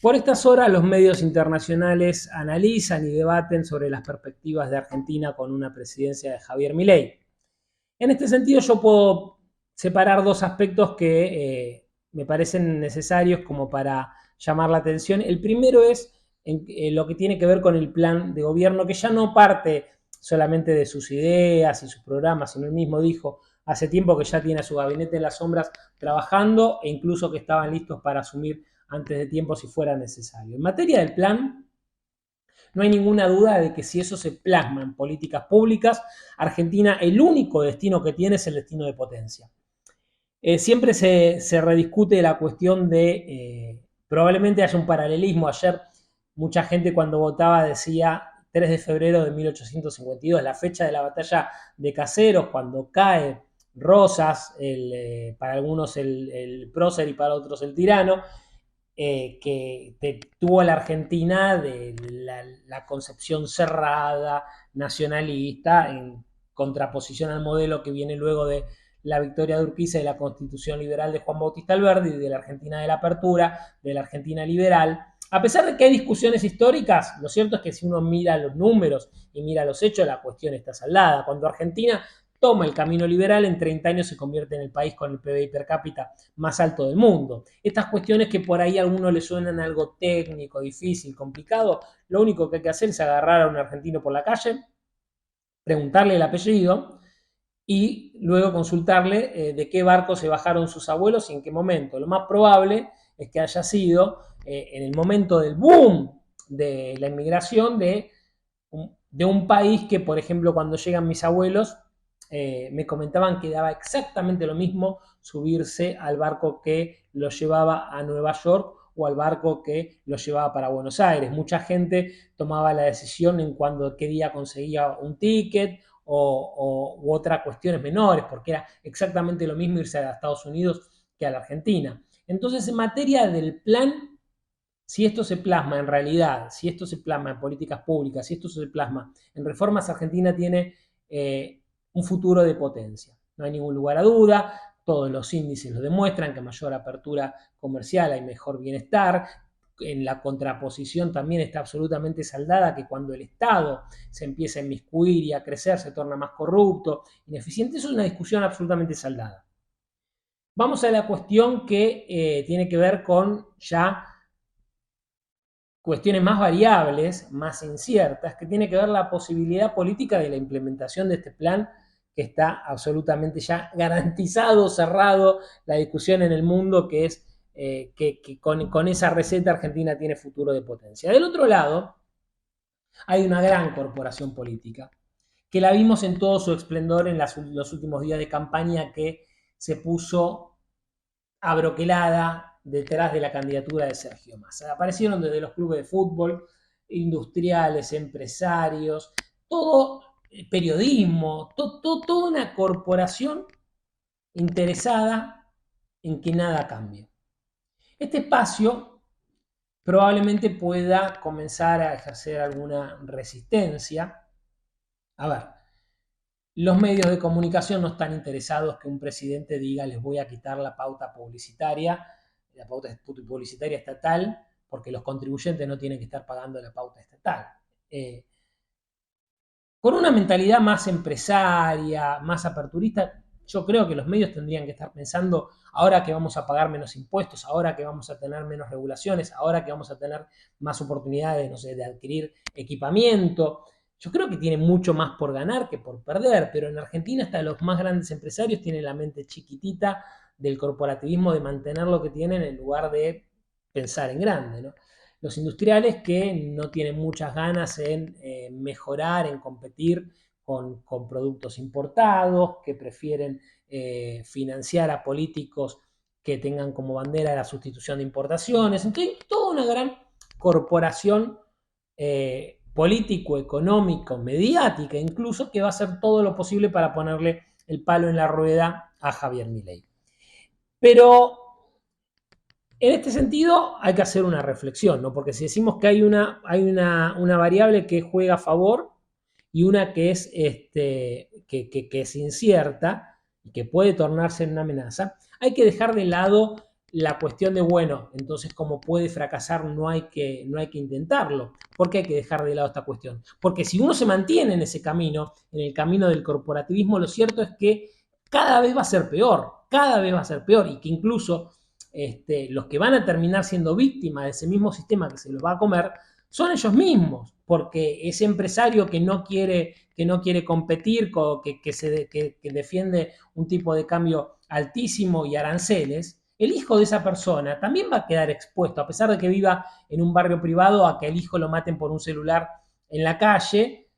Por estas horas los medios internacionales analizan y debaten sobre las perspectivas de Argentina con una presidencia de Javier Milei. En este sentido yo puedo separar dos aspectos que me parecen necesarios como para llamar la atención. El primero es lo que tiene que ver con el plan de gobierno, que ya no parte solamente de sus ideas y sus programas, sino él mismo dijo hace tiempo que ya tiene a su gabinete en las sombras trabajando e incluso que estaban listos para asumir antes de tiempo si fuera necesario. En materia del plan, no hay ninguna duda de que si eso se plasma en políticas públicas, Argentina el único destino que tiene es el destino de potencia. Siempre se rediscute la cuestión de, probablemente haya un paralelismo. Ayer mucha gente cuando votaba decía 3 de febrero de 1852, la fecha de la batalla de Caseros, cuando cae Rosas, para algunos el prócer y para otros el tirano, que tuvo la Argentina de la concepción cerrada, nacionalista, en contraposición al modelo que viene luego de la victoria de Urquiza y la constitución liberal de Juan Bautista Alberdi, de la Argentina de la apertura, de la Argentina liberal. A pesar de que hay discusiones históricas, lo cierto es que si uno mira los números y mira los hechos, la cuestión está saldada. Cuando Argentina toma el camino liberal, en 30 años se convierte en el país con el PBI per cápita más alto del mundo. Estas cuestiones que por ahí a algunos le suenan algo técnico, difícil, complicado, lo único que hay que hacer es agarrar a un argentino por la calle, preguntarle el apellido y luego consultarle de qué barco se bajaron sus abuelos y en qué momento. Lo más probable es que haya sido en el momento del boom de la inmigración de un país que, por ejemplo, cuando llegan mis abuelos, me comentaban que daba exactamente lo mismo subirse al barco que los llevaba a Nueva York o al barco que los llevaba para Buenos Aires. Mucha gente tomaba la decisión en cuando qué día conseguía un ticket u otras cuestiones menores, porque era exactamente lo mismo irse a Estados Unidos que a la Argentina. Entonces, en materia del plan, si esto se plasma en realidad, si esto se plasma en políticas públicas, si esto se plasma en reformas, Argentina tiene un futuro de potencia. No hay ningún lugar a duda, todos los índices lo demuestran, que a mayor apertura comercial hay mejor bienestar. En la contraposición también está absolutamente saldada que cuando el Estado se empieza a inmiscuir y a crecer se torna más corrupto, ineficiente. Eso es una discusión absolutamente saldada. Vamos a la cuestión que tiene que ver con ya cuestiones más variables, más inciertas, que tiene que ver la posibilidad política de la implementación de este plan que está absolutamente ya garantizado, cerrado, la discusión en el mundo que es que con esa receta Argentina tiene futuro de potencia. Del otro lado, hay una gran corporación política, que la vimos en todo su esplendor en los últimos días de campaña, que se puso abroquelada detrás de la candidatura de Sergio Massa. Aparecieron desde los clubes de fútbol, industriales, empresarios, todo periodismo, toda una corporación interesada en que nada cambie. Este espacio probablemente pueda comenzar a ejercer alguna resistencia. A ver, los medios de comunicación no están interesados que un presidente diga les voy a quitar la pauta publicitaria estatal, porque los contribuyentes no tienen que estar pagando la pauta estatal. Con una mentalidad más empresaria, más aperturista, yo creo que los medios tendrían que estar pensando, ahora que vamos a pagar menos impuestos, ahora que vamos a tener menos regulaciones, ahora que vamos a tener más oportunidades, no sé, de adquirir equipamiento. Yo creo que tiene mucho más por ganar que por perder, pero en Argentina hasta los más grandes empresarios tienen la mente chiquitita del corporativismo, de mantener lo que tienen en lugar de pensar en grande, ¿no? Los industriales que no tienen muchas ganas en mejorar, en competir con productos importados, que prefieren financiar a políticos que tengan como bandera la sustitución de importaciones. Entonces, toda una gran corporación político, económico, mediática incluso, que va a hacer todo lo posible para ponerle el palo en la rueda a Javier Milei. Pero en este sentido hay que hacer una reflexión, ¿no? Porque si decimos que hay una variable que juega a favor y una que es, que es incierta y que puede tornarse en una amenaza, hay que dejar de lado la cuestión de, bueno, entonces como puede fracasar, no hay que intentarlo. ¿Por qué hay que dejar de lado esta cuestión? Porque si uno se mantiene en ese camino, en el camino del corporativismo, lo cierto es que cada vez va a ser peor, cada vez va a ser peor, y que incluso los que van a terminar siendo víctimas de ese mismo sistema que se los va a comer son ellos mismos, porque ese empresario que no quiere competir, que defiende un tipo de cambio altísimo y aranceles, el hijo de esa persona también va a quedar expuesto, a pesar de que viva en un barrio privado, a que el hijo lo maten por un celular en la calle,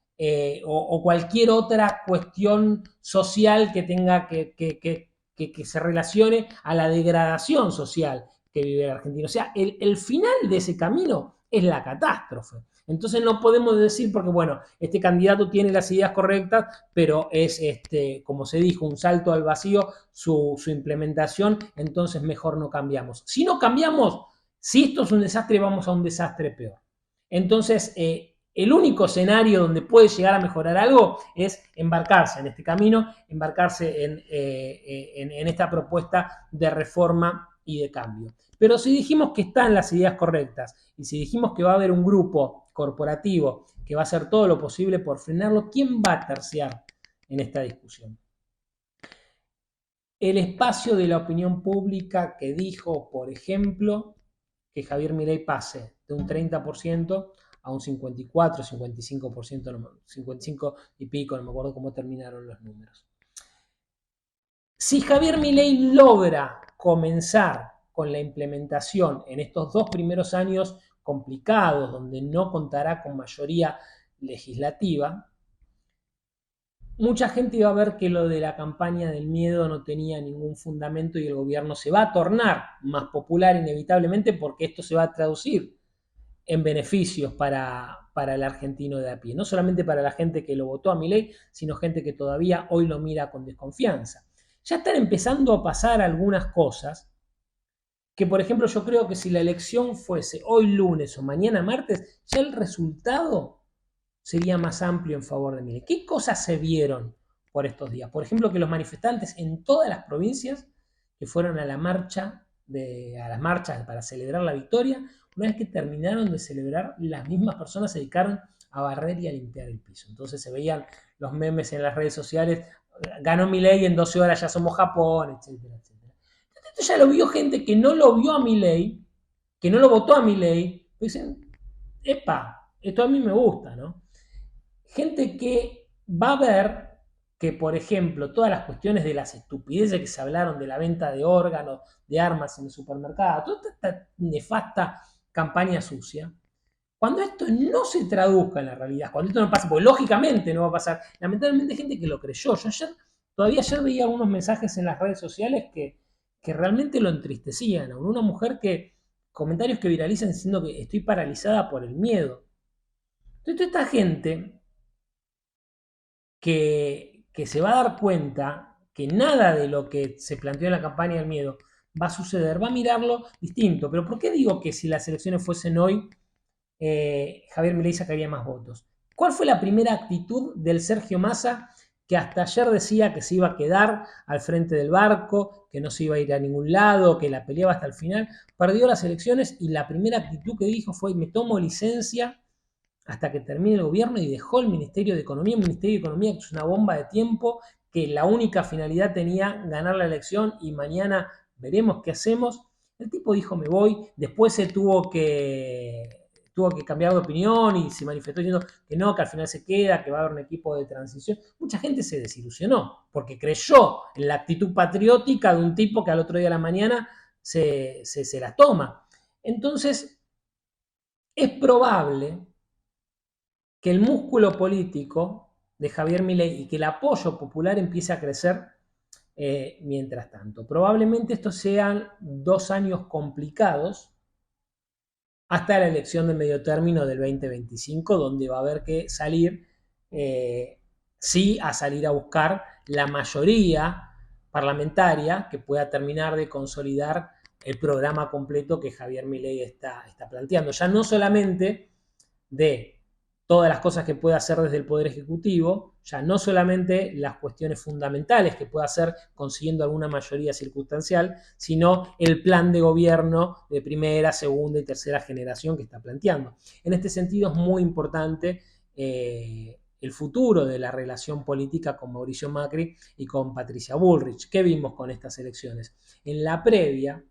o cualquier otra cuestión social que tenga que se relacione a la degradación social que vive el argentino. O sea, el final de ese camino es la catástrofe. Entonces no podemos decir, porque bueno, este candidato tiene las ideas correctas, pero es, como se dijo, un salto al vacío su implementación, entonces mejor no cambiamos. Si no cambiamos, si esto es un desastre, vamos a un desastre peor. Entonces, el único escenario donde puede llegar a mejorar algo es embarcarse en este camino, embarcarse en esta propuesta de reforma y de cambio. Pero si dijimos que están las ideas correctas y si dijimos que va a haber un grupo corporativo que va a hacer todo lo posible por frenarlo, ¿quién va a terciar en esta discusión? El espacio de la opinión pública que dijo, por ejemplo, que Javier Milei pase de un 30% a un 54, 55%, 55 y pico, no me acuerdo cómo terminaron los números. Si Javier Milei logra comenzar con la implementación en estos 2 primeros años complicados, donde no contará con mayoría legislativa, mucha gente iba a ver que lo de la campaña del miedo no tenía ningún fundamento y el gobierno se va a tornar más popular inevitablemente, porque esto se va a traducir en beneficios para el argentino de a pie. No solamente para la gente que lo votó a Milei, sino gente que todavía hoy lo mira con desconfianza. Ya están empezando a pasar algunas cosas que, por ejemplo, yo creo que si la elección fuese hoy lunes o mañana martes, ya el resultado sería más amplio en favor de Milei. ¿Qué cosas se vieron por estos días? Por ejemplo, que los manifestantes en todas las provincias que fueron a las marchas para celebrar la victoria, una vez que terminaron de celebrar, las mismas personas se dedicaron a barrer y a limpiar el piso. Entonces se veían los memes en las redes sociales: ganó Milei, en 12 horas ya somos Japón, etcétera, etcétera. Esto ya lo vio gente que no lo vio a Milei, que no lo votó a Milei, pues dicen, epa, esto a mí me gusta, ¿no? Gente que va a ver que, por ejemplo, todas las cuestiones de las estupideces que se hablaron de la venta de órganos, de armas en el supermercado, toda esta nefasta campaña sucia, cuando esto no se traduzca en la realidad, cuando esto no pase, porque lógicamente no va a pasar, lamentablemente hay gente que lo creyó. Yo todavía ayer veía algunos mensajes en las redes sociales que realmente lo entristecían. Una mujer comentarios que viralizan diciendo que estoy paralizada por el miedo. Entonces, toda esta gente que se va a dar cuenta que nada de lo que se planteó en la campaña del miedo va a suceder, va a mirarlo distinto. Pero ¿por qué digo que si las elecciones fuesen hoy, Javier Milei sacaría más votos? ¿Cuál fue la primera actitud del Sergio Massa, que hasta ayer decía que se iba a quedar al frente del barco, que no se iba a ir a ningún lado, que la peleaba hasta el final? Perdió las elecciones y la primera actitud que dijo fue: me tomo licencia hasta que termine el gobierno, y dejó el Ministerio de Economía, un Ministerio de Economía que es una bomba de tiempo, que la única finalidad tenía ganar la elección y mañana veremos qué hacemos. El tipo dijo: me voy. Después se tuvo que cambiar de opinión y se manifestó diciendo que no, que al final se queda, que va a haber un equipo de transición. Mucha gente se desilusionó porque creyó en la actitud patriótica de un tipo que al otro día de la mañana se las toma. Entonces, es probable que el músculo político de Javier Milei y que el apoyo popular empiece a crecer mientras tanto. Probablemente estos sean 2 años complicados hasta la elección de medio término del 2025, donde va a haber que salir, sí, a salir a buscar la mayoría parlamentaria que pueda terminar de consolidar el programa completo que Javier Milei está planteando. Ya no solamente de todas las cosas que puede hacer desde el Poder Ejecutivo, ya no solamente las cuestiones fundamentales que puede hacer consiguiendo alguna mayoría circunstancial, sino el plan de gobierno de primera, segunda y tercera generación que está planteando. En este sentido es muy importante el futuro de la relación política con Mauricio Macri y con Patricia Bullrich. ¿Qué vimos con estas elecciones? En la previa,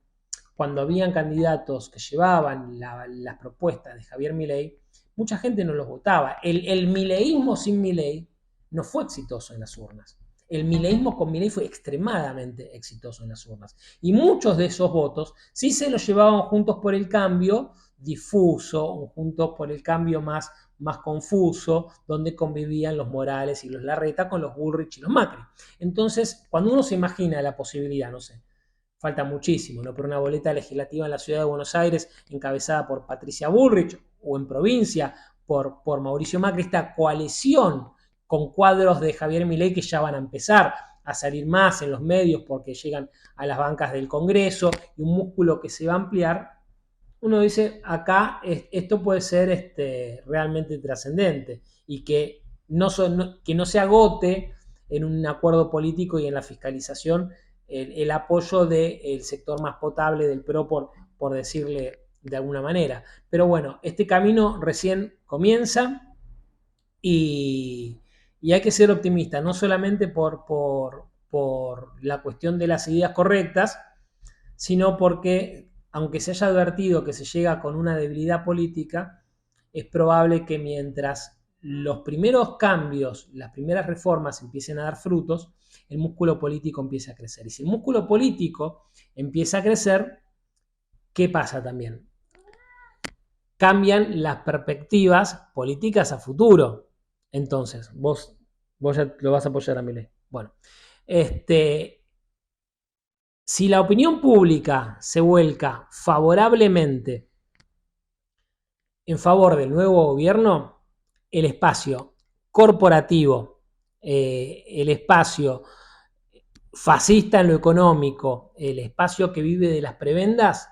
cuando habían candidatos que llevaban las propuestas de Javier Milei, mucha gente no los votaba. El mileísmo sin Milei no fue exitoso en las urnas. El mileísmo con Milei fue extremadamente exitoso en las urnas. Y muchos de esos votos sí se los llevaban Juntos por el Cambio, difuso, Juntos por el Cambio más confuso, donde convivían los Morales y los Larreta con los Bullrich y los Macri. Entonces, cuando uno se imagina la posibilidad, no sé, falta muchísimo, ¿no? Pero una boleta legislativa en la ciudad de Buenos Aires encabezada por Patricia Bullrich o en provincia por Mauricio Macri, esta coalición con cuadros de Javier Milei que ya van a empezar a salir más en los medios porque llegan a las bancas del Congreso y un músculo que se va a ampliar, uno dice, acá esto puede ser realmente trascendente y que que no se agote en un acuerdo político y en la fiscalización el apoyo del sector más potable del PRO, por decirle de alguna manera. Pero bueno, este camino recién comienza y, y hay que ser optimista, no solamente por la cuestión de las ideas correctas, sino porque, aunque se haya advertido que se llega con una debilidad política, es probable que mientras los primeros cambios, las primeras reformas empiecen a dar frutos, el músculo político empieza a crecer. Y si el músculo político empieza a crecer, ¿qué pasa también? Cambian las perspectivas políticas a futuro. Entonces, vos ya lo vas a apoyar a Milei. Bueno, si la opinión pública se vuelca favorablemente en favor del nuevo gobierno, el espacio corporativo, el espacio fascista en lo económico, el espacio que vive de las prebendas,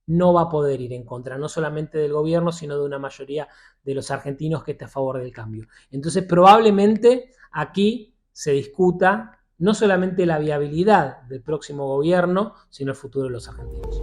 no va a poder ir en contra, no solamente del gobierno, sino de una mayoría de los argentinos que está a favor del cambio. Entonces, probablemente aquí se discuta no solamente la viabilidad del próximo gobierno, sino el futuro de los argentinos.